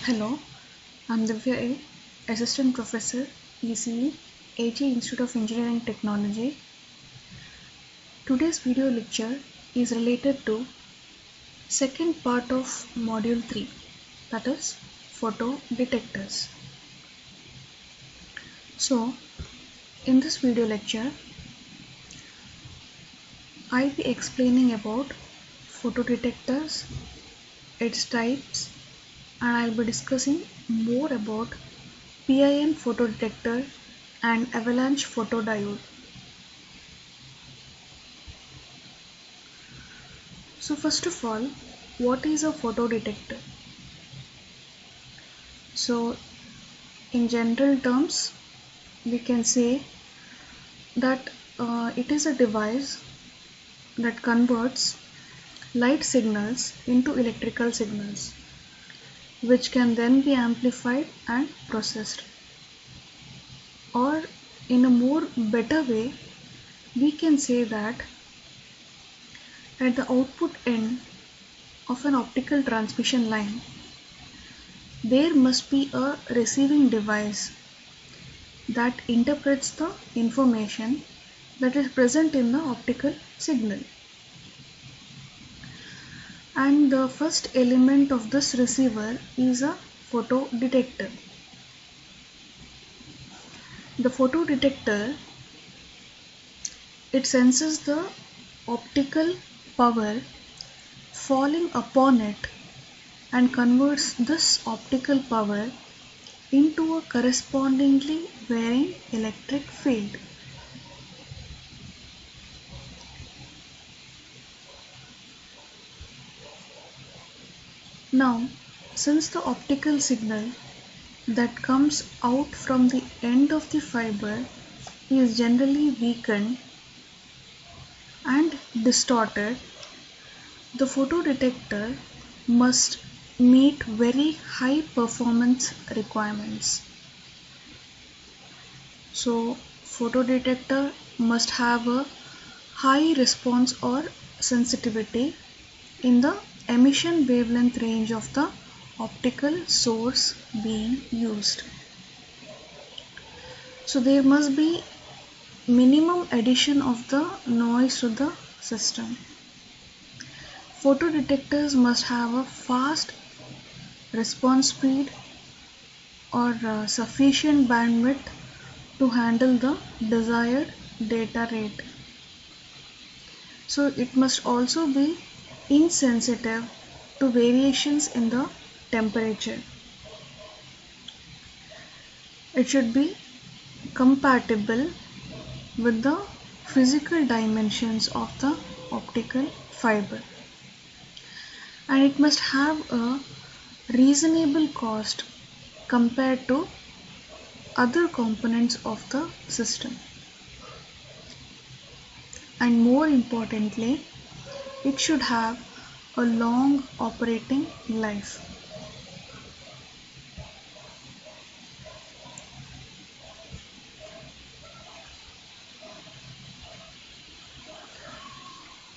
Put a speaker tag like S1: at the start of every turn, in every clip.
S1: Hello, I'm Divya A, Assistant Professor, ECE, AG Institute of Engineering Technology. Today's video lecture is related to second part of Module 3, that is photo detectors. So, in this video lecture, I'll be explaining about photo detectors, its types, and I'll be discussing more about PIN photodetector and avalanche photodiode. So first of all, what is a photodetector? So in general terms, we can say that it is a device that converts light signals into electrical signals, which can then be amplified and processed. Or in a more better way, we can say that at the output end of an optical transmission line, there must be a receiving device that interprets the information that is present in the optical signal. And the first element of this receiver is a photodetector. The photodetector, it senses the optical power falling upon it and converts this optical power into a correspondingly varying electric field. Now, since the optical signal that comes out from the end of the fiber is generally weakened and distorted, the photodetector must meet very high performance requirements. So, photodetector must have a high response or sensitivity in the emission wavelength range of the optical source being used. So there must be minimum addition of the noise to the system. Photodetectors must have a fast response speed or sufficient bandwidth to handle the desired data rate. So it must also be insensitive to variations in the temperature. It should be compatible with the physical dimensions of the optical fiber, and it must have a reasonable cost compared to other components of the system, and more importantly, it should have a long operating life.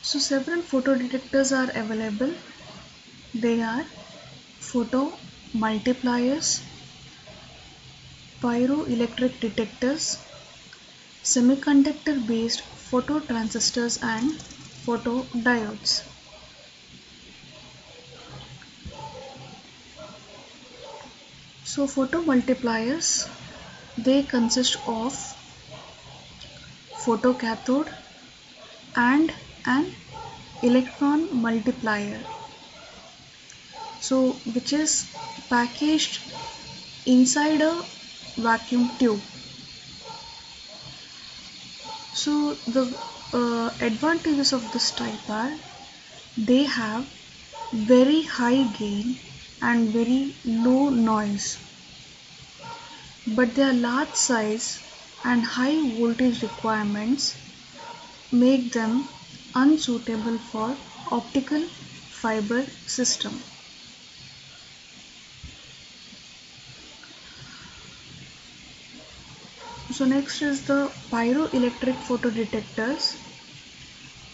S1: So several photodetectors are available. They are photo multipliers, pyroelectric detectors, semiconductor based phototransistors, and photodiodes. So photomultipliers, they consist of photocathode and an electron multiplier, so which is packaged inside a vacuum tube. So the advantages of this type are they have very high gain and very low noise, but their large size and high voltage requirements make them unsuitable for optical fiber system. So next is the pyroelectric photodetectors.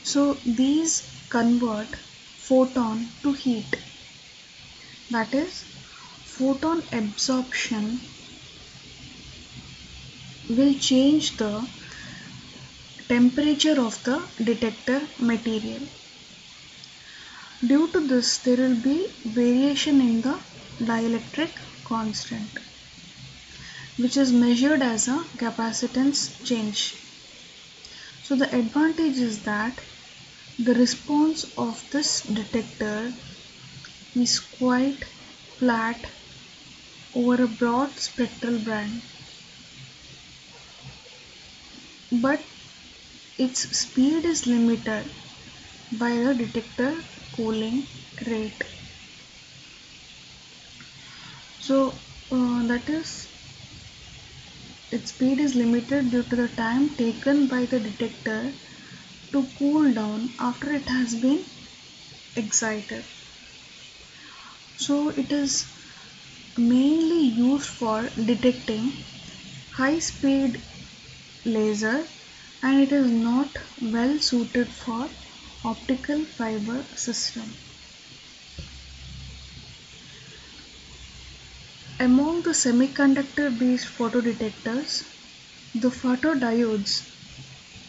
S1: So these convert photon to heat, that is, photon absorption will change the temperature of the detector material. Due to this, there will be variation in the dielectric constant, which is measured as a capacitance change. So the advantage is that the response of this detector is quite flat over a broad spectral band, but its speed is limited by the detector cooling rate. So that is, its speed is limited due to the time taken by the detector to cool down after it has been excited. So it is mainly used for detecting high speed laser, and it is not well suited for optical fiber system. Among the semiconductor based photodetectors, the photodiodes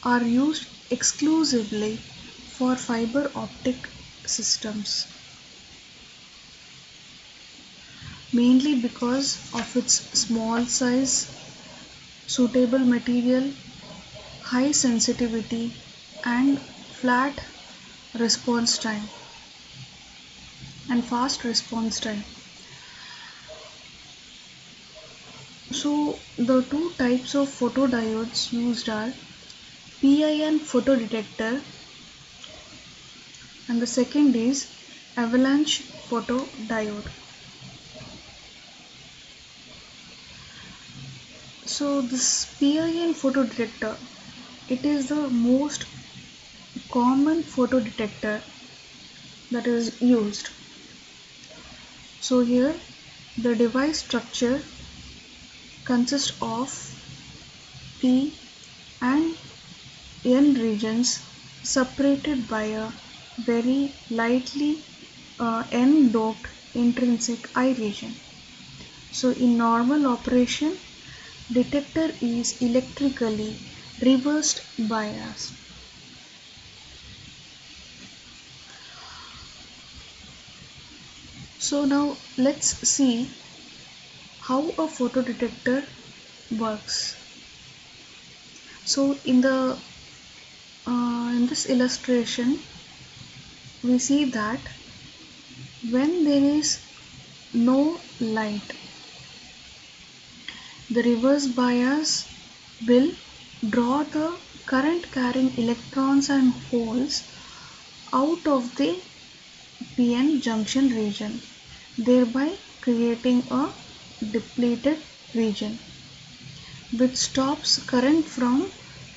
S1: are used exclusively for fiber optic systems, mainly because of its small size, suitable material, high sensitivity, and flat response time and fast response time. So the two types of photodiodes used are PIN photodetector, and the second is avalanche photodiode. So this PIN photodetector, it is the most common photodetector that is used. So here the device structure consists of P and N regions separated by a very lightly N-doped intrinsic I region. So in normal operation, detector is electrically reversed biased. So now let's see how a photodetector works. So in this illustration, we see that when there is no light, the reverse bias will draw the current carrying electrons and holes out of the PN junction region, thereby creating a depleted region which stops current from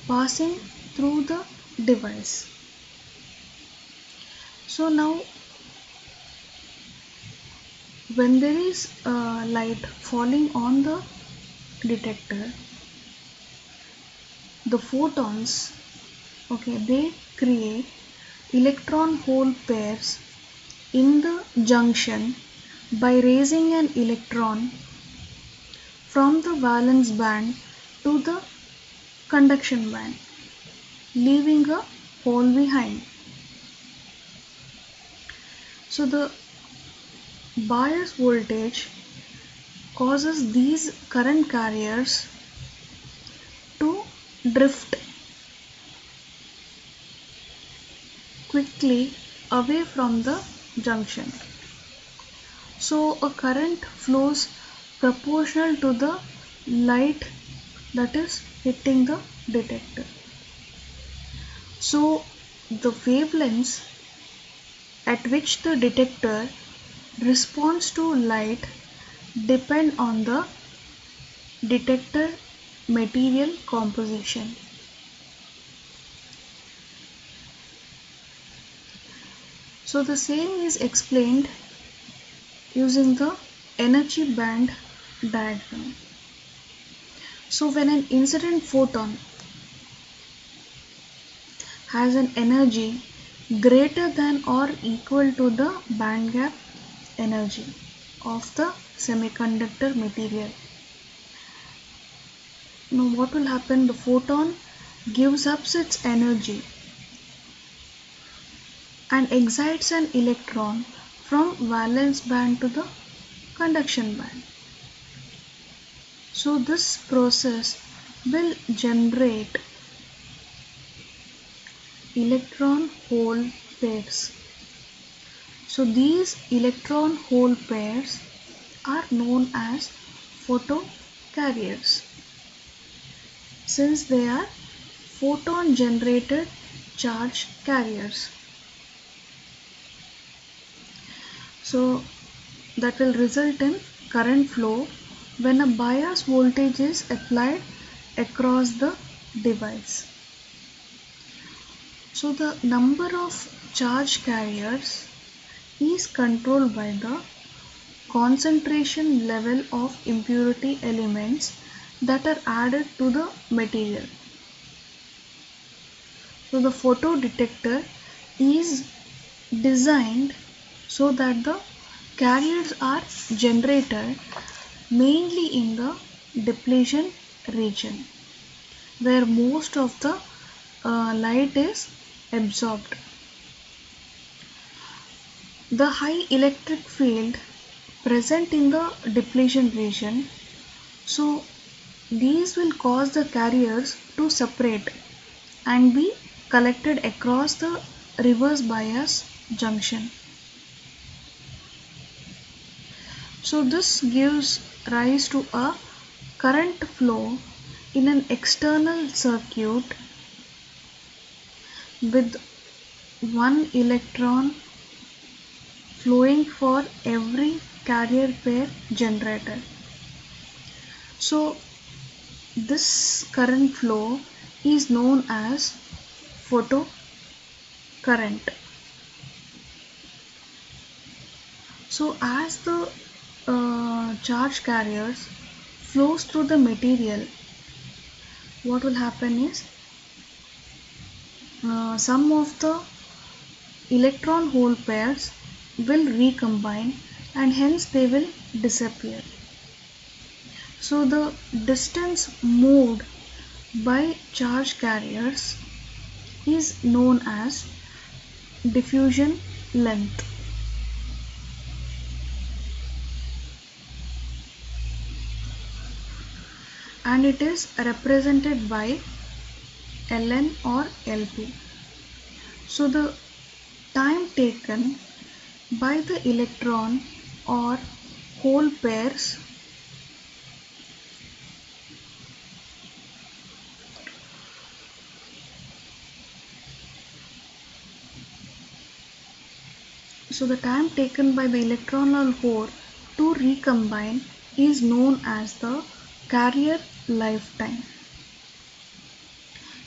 S1: passing through the device. So now when there is light falling on the detector, the photons, they create electron hole pairs in the junction by raising an electron from the valence band to the conduction band, leaving a hole behind. So the bias voltage causes these current carriers to drift quickly away from the junction. So a current flows proportional to the light that is hitting the detector. So the wavelengths at which the detector responds to light depend on the detector material composition. So the same is explained using the energy band diagram. So when an incident photon has an energy greater than or equal to the band gap energy of the semiconductor material. Now what will happen? The photon gives up its energy and excites an electron from valence band to the conduction band. So this process will generate electron hole pairs. So these electron hole pairs are known as photocarriers, since they are photon generated charge carriers. So that will result in current flow when a bias voltage is applied across the device. So the number of charge carriers is controlled by the concentration level of impurity elements that are added to the material. So the photodetector is designed so that the carriers are generated mainly in the depletion region, where most of the light is absorbed. The high electric field present in the depletion region, so these will cause the carriers to separate and be collected across the reverse bias junction. So this gives rise to a current flow in an external circuit with one electron flowing for every carrier pair generated. So this current flow is known as photocurrent. So as the charge carriers flows through the material, what will happen is some of the electron hole pairs will recombine and hence they will disappear. So the distance moved by charge carriers is known as diffusion length. And it is represented by Ln or Lp. So the time taken by the electron or hole pairs hole to recombine is known as the carrier lifetime.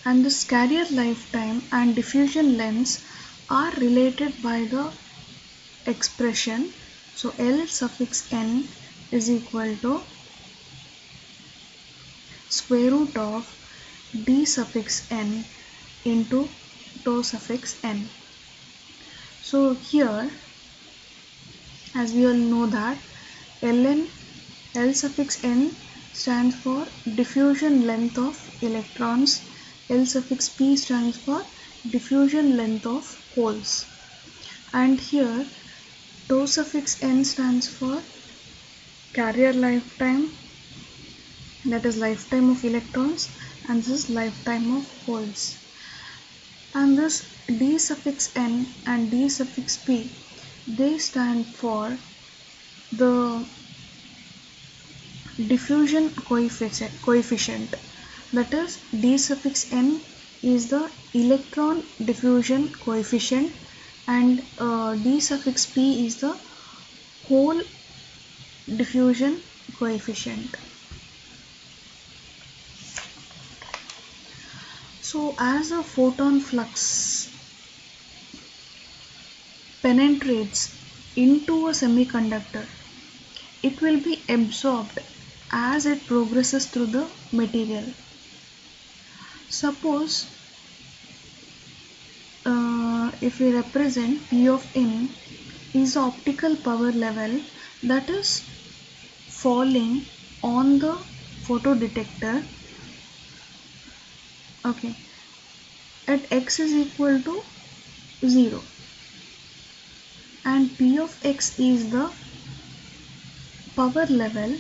S1: And this carrier lifetime and diffusion lengths are related by the expression. So L suffix n is equal to square root of d suffix n into tau suffix n. So here, as we all know that L suffix n stands for diffusion length of electrons, L suffix p stands for diffusion length of holes, and here tau suffix n stands for carrier lifetime, that is lifetime of electrons, and this is lifetime of holes. And this d suffix n and d suffix p, they stand for the diffusion coefficient, that is d suffix n is the electron diffusion coefficient and d suffix p is the hole diffusion coefficient. So as a photon flux penetrates into a semiconductor, it will be absorbed as it progresses through the material. Suppose if we represent P of n is the optical power level, that is falling on the photo detector, okay, at x is equal to 0, and P of x is the power level.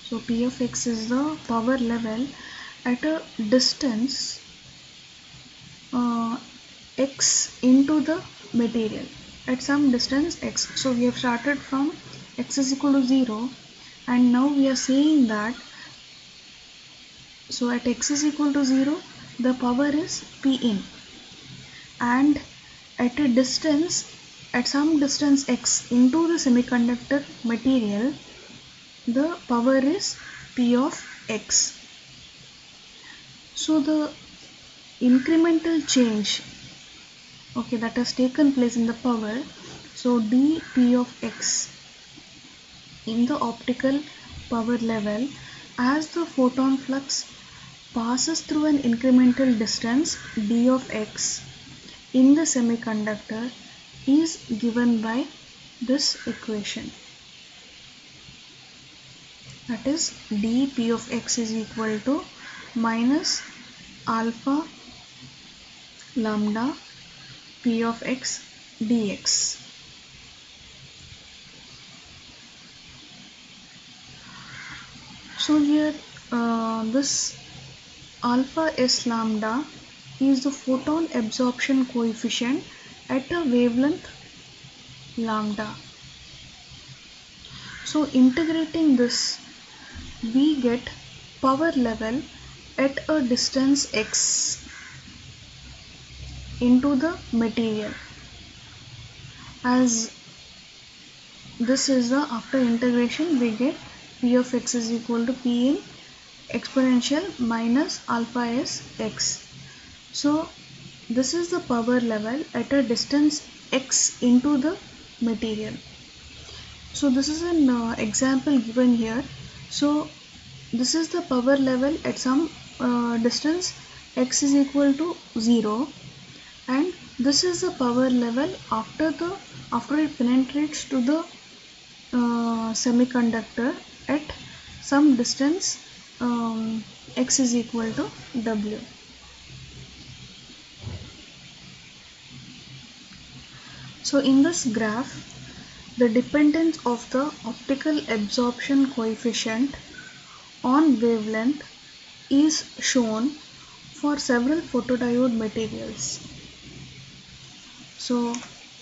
S1: So P of x is the power level at a distance x into the material, at some distance x. So we have started from x is equal to 0, and now we are saying that, so at x is equal to 0 the power is P in, and at a distance, at some distance x into the semiconductor material, the power is P of x. So the incremental change, okay, that has taken place in the power, so dP of x in the optical power level as the photon flux passes through an incremental distance d of x in the semiconductor is given by this equation. That is dP of x is equal to minus alpha lambda P of x dx. So here this alpha s lambda is the photon absorption coefficient at a wavelength lambda. So integrating this, we get power level at a distance x into the material, as this is the, after integration we get P of x is equal to P in exponential minus alpha s x. So this is the power level at a distance x into the material. So this is an example given here. So this is the power level at some distance x is equal to 0, and this is the power level after it penetrates to the semiconductor at some distance x is equal to w. So in this graph, the dependence of the optical absorption coefficient on wavelength is shown for several photodiode materials. So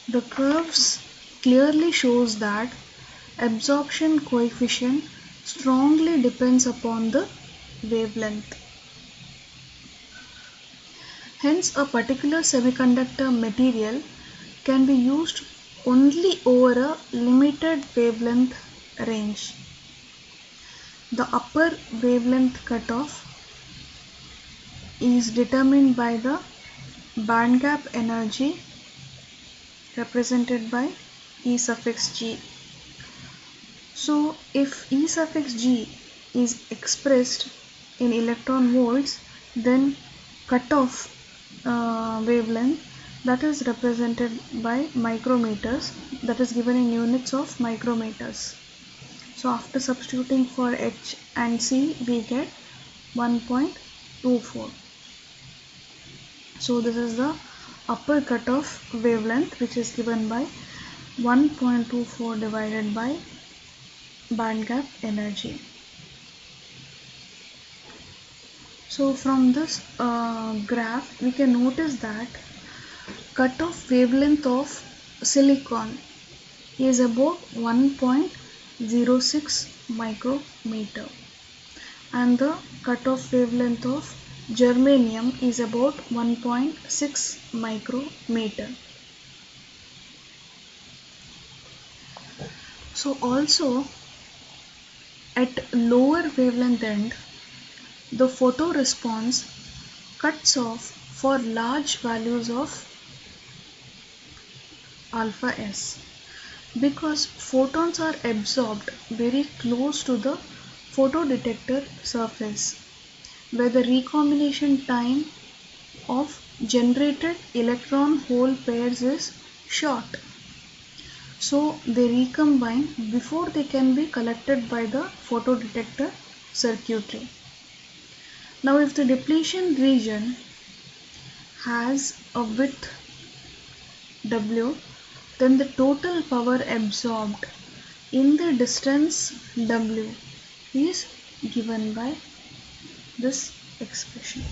S1: the curves clearly shows that absorption coefficient strongly depends upon the wavelength. Hence, a particular semiconductor material can be used only over a limited wavelength range. The upper wavelength cutoff is determined by the band gap energy represented by E suffix g. So if E suffix g is expressed in electron volts, then cutoff wavelength, that is represented by micrometers, that is given in units of micrometers. So after substituting for H and C, we get 1.24. So this is the upper cutoff wavelength, which is given by 1.24 divided by band gap energy. So from this graph, we can notice that cutoff wavelength of silicon is about 1.06 micrometer, and the cutoff wavelength of germanium is about 1.6 micrometer. So also at lower wavelength end, the photoresponse cuts off for large values of alpha s, because photons are absorbed very close to the photodetector surface, where the recombination time of generated electron hole pairs is short. So they recombine before they can be collected by the photodetector circuitry. Now if the depletion region has a width W, then the total power absorbed in the distance W is given by this expression.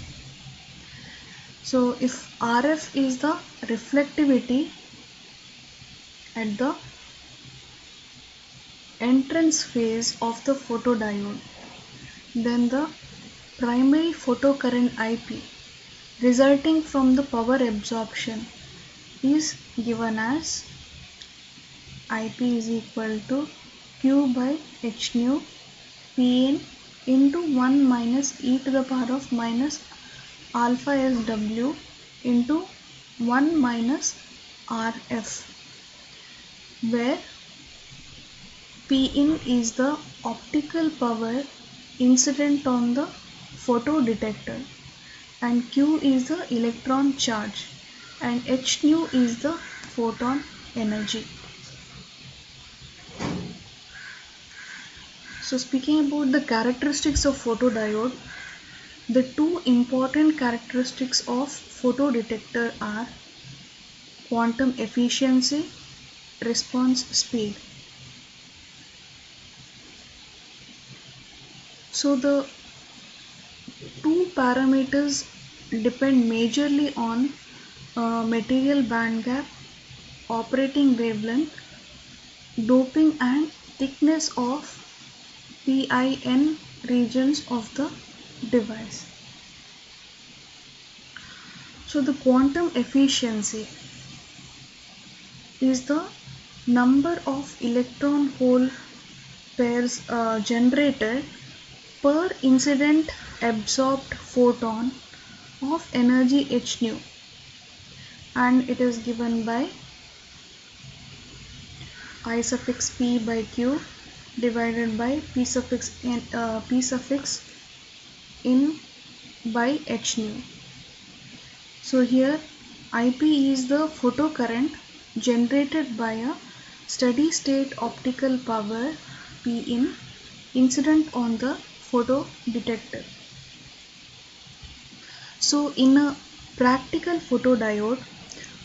S1: So if RF is the reflectivity at the entrance phase of the photodiode, then the primary photocurrent IP resulting from the power absorption is given as IP is equal to Q by h nu Pn into 1 minus e to the power of minus alpha SW into 1 minus RF, where Pin is the optical power incident on the photodetector and Q is the electron charge and h nu is the photon energy. So speaking about the characteristics of photodiode, the two important characteristics of photodetector are quantum efficiency, response speed. So the two parameters depend majorly on material band gap, operating wavelength, doping and thickness of PIN regions of the device. So the quantum efficiency is the number of electron hole pairs generated per incident absorbed photon of energy h nu, and it is given by I suffix p by q divided by p suffix in by h nu. So here IP is the photocurrent generated by a steady state optical power Pin incident on the photodetector. So in a practical photodiode,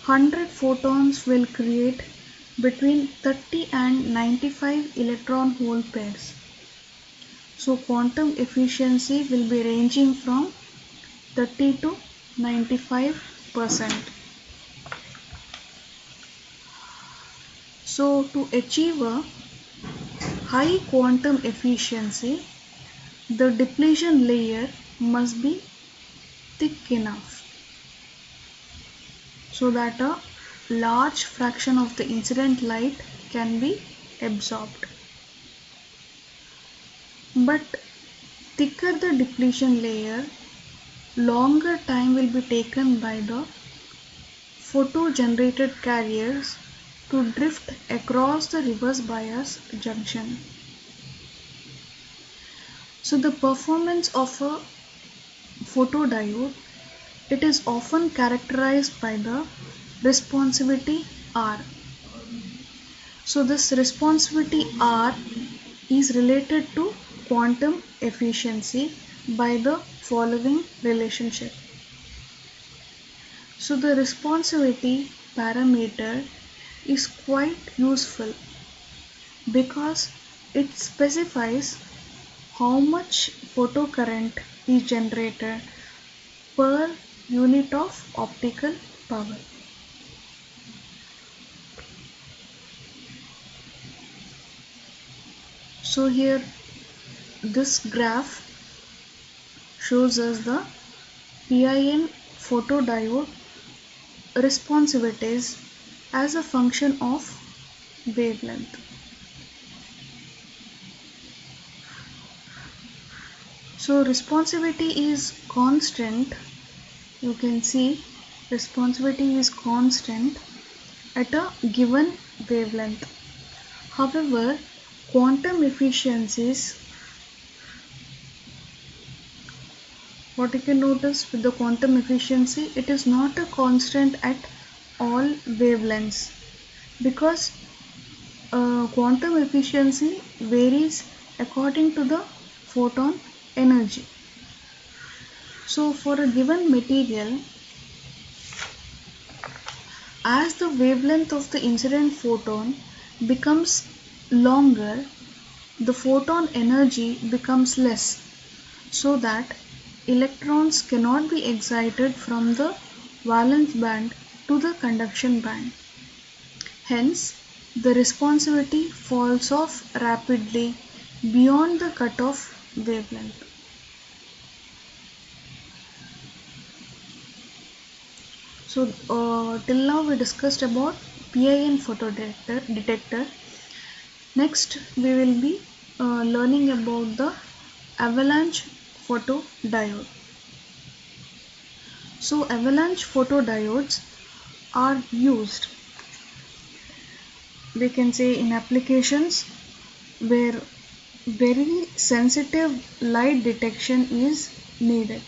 S1: 100 photons will create between 30 and 95 electron hole pairs. So quantum efficiency will be ranging from 30 to 95%. So to achieve a high quantum efficiency, the depletion layer must be thick enough so that a large fraction of the incident light can be absorbed. But thicker the depletion layer, longer time will be taken by the photo-generated carriers to drift across the reverse bias junction. So the performance of a photodiode, it is often characterized by the responsivity R. So this responsivity R is related to quantum efficiency by the following relationship. So the responsivity parameter is quite useful because it specifies how much photocurrent is generated per unit of optical power. So here this graph shows us the PIN photodiode responsivities as a function of wavelength. So responsivity is constant. You can see responsivity is constant at a given wavelength. However, quantum efficiencies, what you can notice with the quantum efficiency, it is not a constant at all wavelengths because quantum efficiency varies according to the photon energy. So for a given material, as the wavelength of the incident photon becomes longer, the photon energy becomes less, so that electrons cannot be excited from the valence band to the conduction band. Hence, the responsivity falls off rapidly beyond the cutoff wavelength. So, till now we discussed about PIN photodetector. Next, we will be learning about the avalanche photodiode. So, avalanche photodiodes are used, we can say, in applications where very sensitive light detection is needed.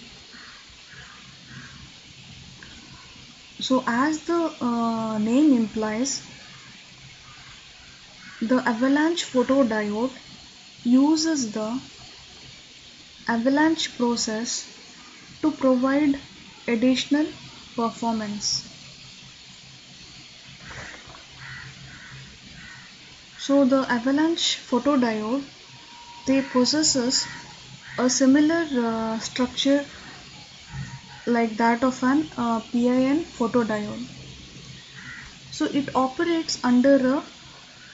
S1: So, as the name implies, the avalanche photodiode uses the avalanche process to provide additional performance. So the avalanche photodiode, they possesses a similar structure like that of an PIN photodiode. So it operates under a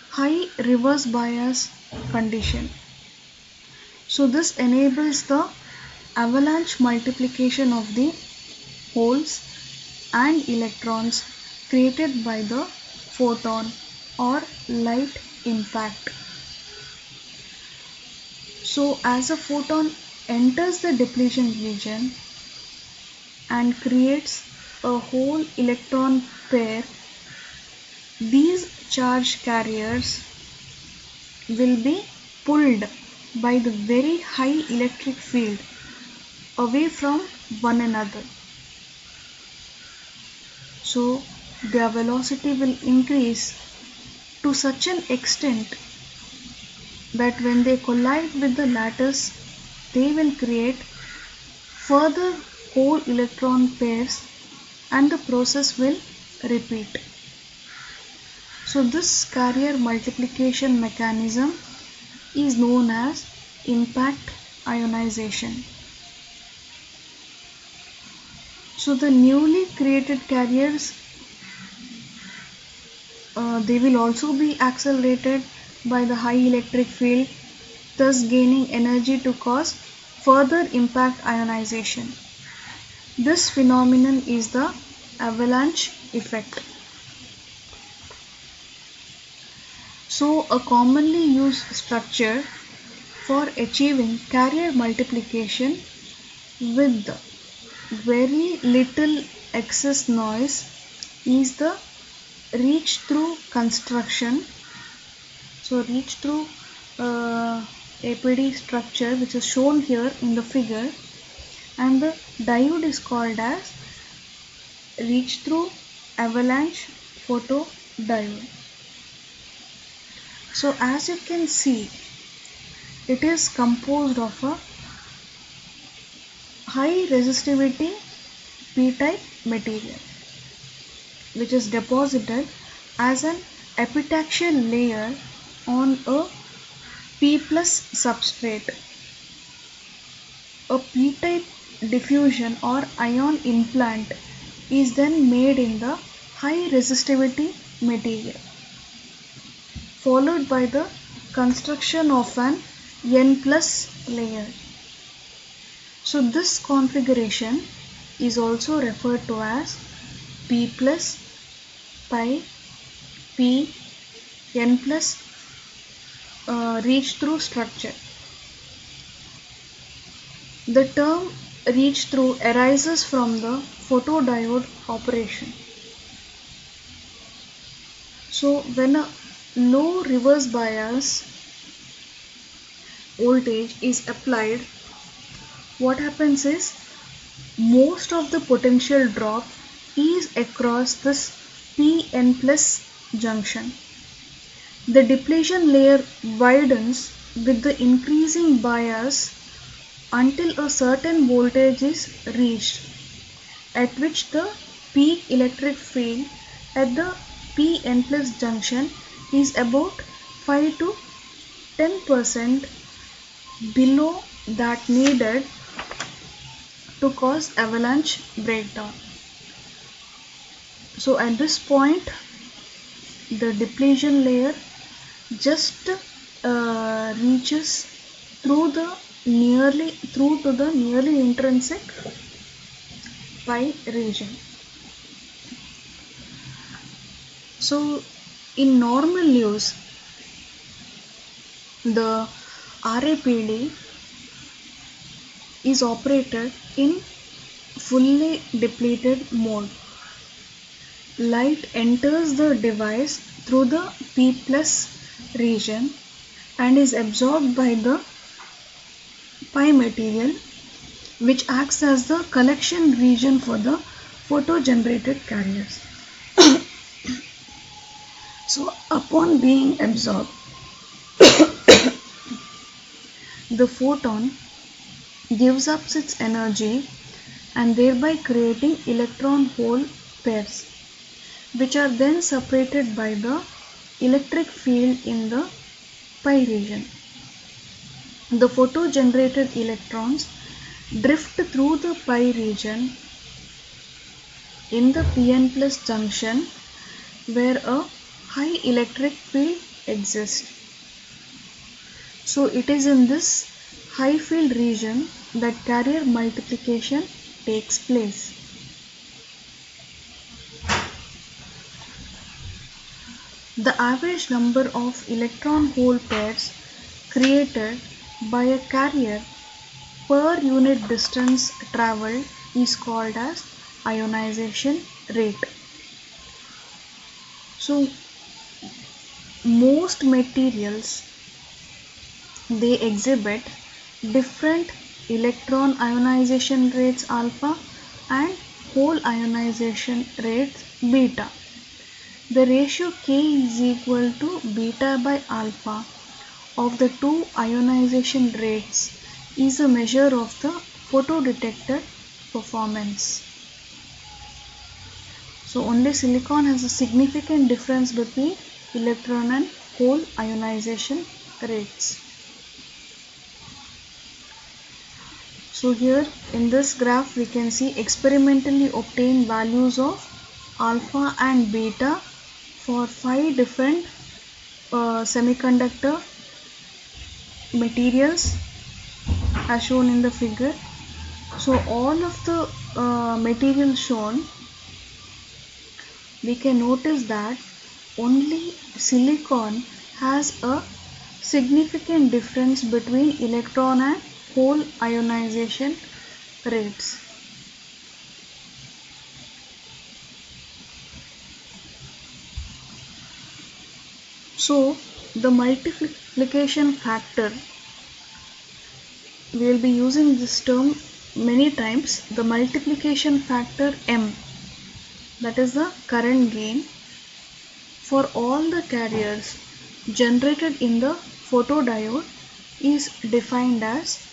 S1: high reverse bias condition. So this enables the avalanche multiplication of the holes and electrons created by the photon or light impact. So as a photon enters the depletion region and creates a whole electron pair, these charge carriers will be pulled by the very high electric field away from one another. So their velocity will increase to such an extent that when they collide with the lattice, they will create further whole electron pairs and the process will repeat. So this carrier multiplication mechanism is known as impact ionization. So the newly created carriers, they will also be accelerated by the high electric field, thus gaining energy to cause further impact ionization. This phenomenon is the avalanche effect. So a commonly used structure for achieving carrier multiplication with very little excess noise is the reach-through construction. So reach-through APD structure, which is shown here in the figure, and the diode is called as reach-through avalanche photodiode. So as you can see, it is composed of a high resistivity p-type material, which is deposited as an epitaxial layer on a p plus substrate. A p-type diffusion or ion implant is then made in the high resistivity material, followed by the construction of an N plus layer. So this configuration is also referred to as P plus pi P N plus reach through structure. The term reach through arises from the photodiode operation. So when a low reverse bias voltage is applied, what happens is most of the potential drop is across this PN plus junction. The depletion layer widens with the increasing bias until a certain voltage is reached, at which the peak electric field at the P-N plus junction is about 5 to 10% below that needed to cause avalanche breakdown. So at this point, the depletion layer just reaches through to the nearly intrinsic pi region. So in normal use, the RAPD is operated in fully depleted mode. Light enters the device through the P plus region and is absorbed by the pi material, which acts as the collection region for the photo generated carriers. So upon being absorbed, the photon gives up its energy and thereby creating electron hole pairs, which are then separated by the electric field in the pi region. The photo generated electrons drift through the pi region in the PN plus junction where a high electric field exists. So it is in this high field region that carrier multiplication takes place. The average number of electron hole pairs created by a carrier per unit distance travelled is called as ionization rate. So most materials, they exhibit different electron ionization rates alpha and hole ionization rates beta. The ratio K is equal to beta by alpha of the two ionization rates is a measure of the photodetector performance. So only silicon has a significant difference between electron and hole ionization rates. So here in this graph we can see experimentally obtained values of alpha and beta for 5 different semiconductor materials as shown in the figure. So all of the materials shown, we can notice that only silicon has a significant difference between electron and hole ionization rates. So the multiplication factor, we will be using this term many times, the multiplication factor M, that is the current gain for all the carriers generated in the photodiode is defined as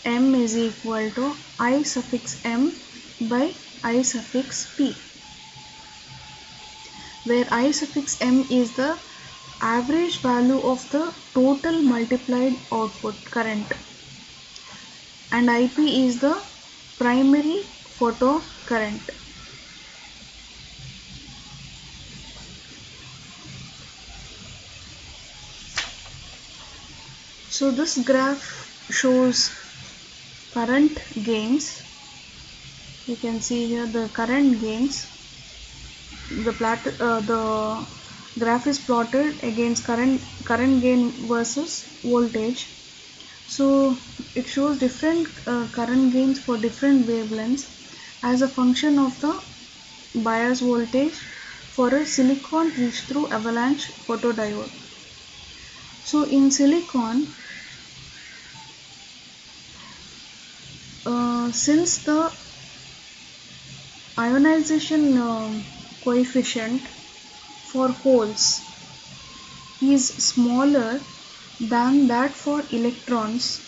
S1: M is equal to I suffix M by I suffix P, where I suffix M is the average value of the total multiplied output current and IP is the primary photo current. So this graph shows current gains. You can see here the current gains. The graph is plotted against current gain versus voltage. So it shows different current gains for different wavelengths as a function of the bias voltage for a silicon reach through avalanche photodiode. So in silicon, since the ionization coefficient for holes is smaller than that for electrons,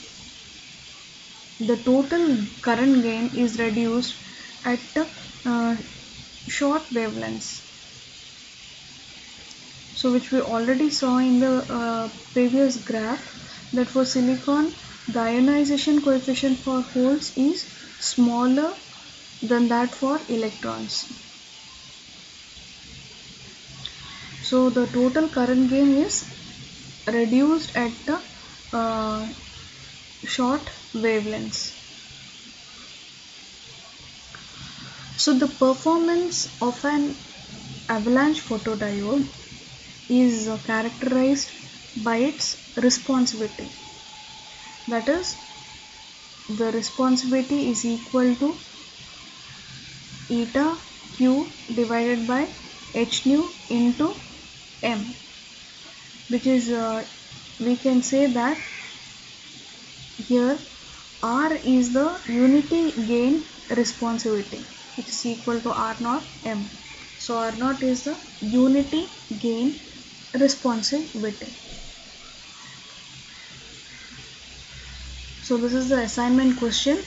S1: the total current gain is reduced at the short wavelengths. So which we already saw in the previous graph, that for silicon the ionization coefficient for holes is smaller than that for electrons. So the total current gain is reduced at the short wavelengths. So the performance of an avalanche photodiode is characterized by its responsivity. That is, the responsivity is equal to eta q divided by h nu into m, which is we can say that here R is the unity gain responsivity, which is equal to R naught M. So R naught is the unity gain responsivity. So this is the assignment question.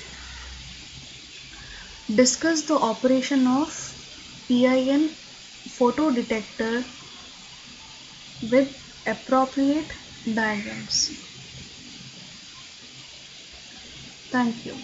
S1: Discuss the operation of PIN photodetector with appropriate diagrams. Thank you.